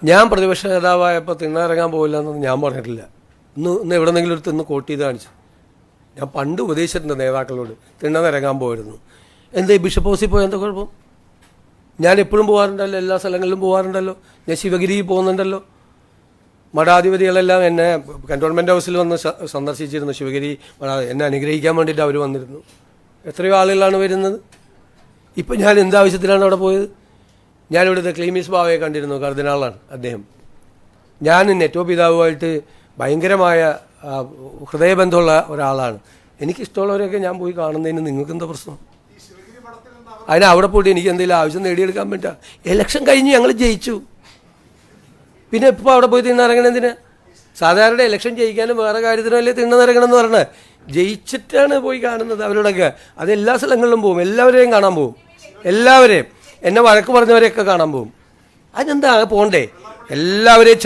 ഞാൻ പ്രതിപക്ഷ നേതാവായപ്പോൾ തിണ്ണയിറങ്ങാൻ പോകില്ല എന്നൊന്നും ഞാൻ പറഞ്ഞിട്ടില്ല. ഇന്ന് എവിടെന്നെങ്കിലും ഒരു തിന്ന് കോട്ട് ചെയ്ത് കാണിച്ചു. ഞാൻ പണ്ട് ഉപദേശിച്ചിട്ടുണ്ട് നേതാക്കളോട് തിണ്ണയിറങ്ങാൻ പോയിരുന്നു. എന്താ ഈ ബിഷപ്പ് ഹൗസിൽ പോയാൽ എന്താ കുഴപ്പം? ഞാൻ എപ്പോഴും പോകാറുണ്ടല്ലോ, എല്ലാ സ്ഥലങ്ങളിലും പോകാറുണ്ടല്ലോ. ഞാൻ ശിവഗിരിയിൽ പോകുന്നുണ്ടല്ലോ. മഠാധിപതികളെല്ലാം എന്നെ കൻ്റോൺമെൻറ്റ് ഹൗസിൽ വന്ന് സന്ദർശിച്ചിരുന്നു. ശിവഗിരി എന്നെ അനുഗ്രഹിക്കാൻ വേണ്ടിയിട്ട് അവർ വന്നിരുന്നു. എത്രയോ ആളുകളാണ് വരുന്നത്. ഇപ്പം ഞാൻ എന്താവശ്യത്തിലാണ് അവിടെ പോയത്? ഞാനിവിടുത്തെ ക്ലീമീസ് ബാവയെ കണ്ടിരുന്നു. കർദിനാളാണ് അദ്ദേഹം. ഞാൻ നെറ്റോ പിതാവുമായിട്ട് ഭയങ്കരമായ ഹൃദയബന്ധമുള്ള ഒരാളാണ്. എനിക്കിഷ്ടമുള്ളവരെയൊക്കെ ഞാൻ പോയി കാണുന്നതിന് നിങ്ങൾക്ക് എന്താ പ്രശ്നം? അതിന് അവിടെ പോയിട്ട് എനിക്ക് എന്തെങ്കിലും ആവശ്യം നേടിയെടുക്കാൻ പറ്റുക? ഇലക്ഷൻ കഴിഞ്ഞ് ഞങ്ങൾ ജയിച്ചു, പിന്നെ ഇപ്പോൾ അവിടെ പോയി തിണ്ണിറങ്ങണമെന്തിന്? സാധാരണ ഇലക്ഷൻ ജയിക്കാനും വേറെ കാര്യത്തിനല്ലേ തിണ്ണിറങ്ങണമെന്ന് പറഞ്ഞത്. ജയിച്ചിട്ടാണ് പോയി കാണുന്നത് അവരോടൊക്കെ. അത് എല്ലാ സ്ഥലങ്ങളിലും പോകും, എല്ലാവരെയും കാണാൻ പോകും. എല്ലാവരെയും എന്നെ വഴക്ക് പറഞ്ഞവരെയൊക്കെ കാണാൻ പോകും. അതിനെന്താ പോകണ്ടേ? എല്ലാവരെയും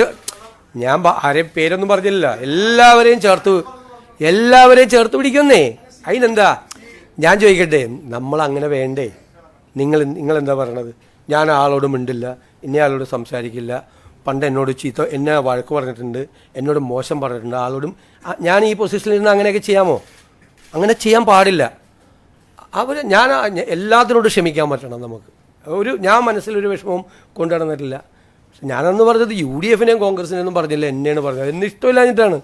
ഞാൻ ആരെയും പേരൊന്നും പറഞ്ഞില്ല. എല്ലാവരെയും ചേർത്ത് പിടിക്കുന്നേ. അതിനെന്താ? ഞാൻ ചോദിക്കട്ടെ, നമ്മളങ്ങനെ വേണ്ടേ? നിങ്ങളെന്താ പറയണത്? ഞാൻ ആളോട് മിണ്ടില്ല, ഇന്നയാളോട് സംസാരിക്കില്ല, പണ്ട് എന്നോട് എന്നെ വഴക്ക് പറഞ്ഞിട്ടുണ്ട്, എന്നോട് മോശം പറഞ്ഞിട്ടുണ്ട്, ആളോടും. ഞാൻ ഈ പൊസിഷനിൽ നിന്ന് അങ്ങനെയൊക്കെ ചെയ്യാമോ? അങ്ങനെ ചെയ്യാൻ പാടില്ല. ഞാൻ എല്ലാത്തിനോടും ക്ഷമിക്കാൻ പറ്റണം നമുക്ക്. ഞാൻ മനസ്സിലൊരു വിഷമവും കൊണ്ടുനടന്നിട്ടില്ല. ഞാനന്ന് പറഞ്ഞത് UDF കോൺഗ്രസിനെയൊന്നും പറഞ്ഞില്ല, എന്നെയാണ് പറഞ്ഞത്. എന്നെ ഇഷ്ടമില്ലാഞ്ഞിട്ടാണ്.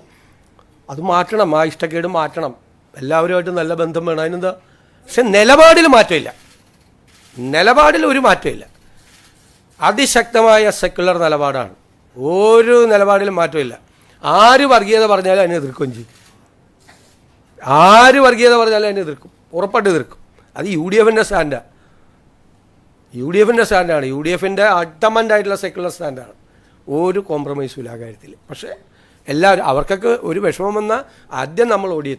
അത് മാറ്റണം, ആ ഇഷ്ടക്കേട് മാറ്റണം. എല്ലാവരുമായിട്ട് നല്ല ബന്ധം വേണം. അതിനെന്താ? പക്ഷെ നിലപാടിൽ മാറ്റമില്ല. നിലപാടിൽ ഒരു മാറ്റമില്ല. അതിശക്തമായ സെക്കുലർ നിലപാടാണ്. ഒരു നിലപാടിലും മാറ്റമില്ല. ആര് വർഗീയത പറഞ്ഞാലും അതിനെ എതിർക്കുകയും ചെയ്യും. ആര് വർഗീയത പറഞ്ഞാലും അതിനെ എതിർക്കും, ഉറപ്പായിട്ട് എതിർക്കും. അത് UDF സ്റ്റാൻഡാണ്. UDF അൾട്ടമൻ്റായിട്ടുള്ള സെക്കുലർ സ്റ്റാൻഡാണ്. ഒരു കോംപ്രമൈസും ഇല്ല ആ കാര്യത്തിൽ. പക്ഷേ എല്ലാവരും അവർക്കൊക്കെ ഒരു വിഷമം വന്നാൽ ആദ്യം നമ്മൾ ഓടിയെത്തും.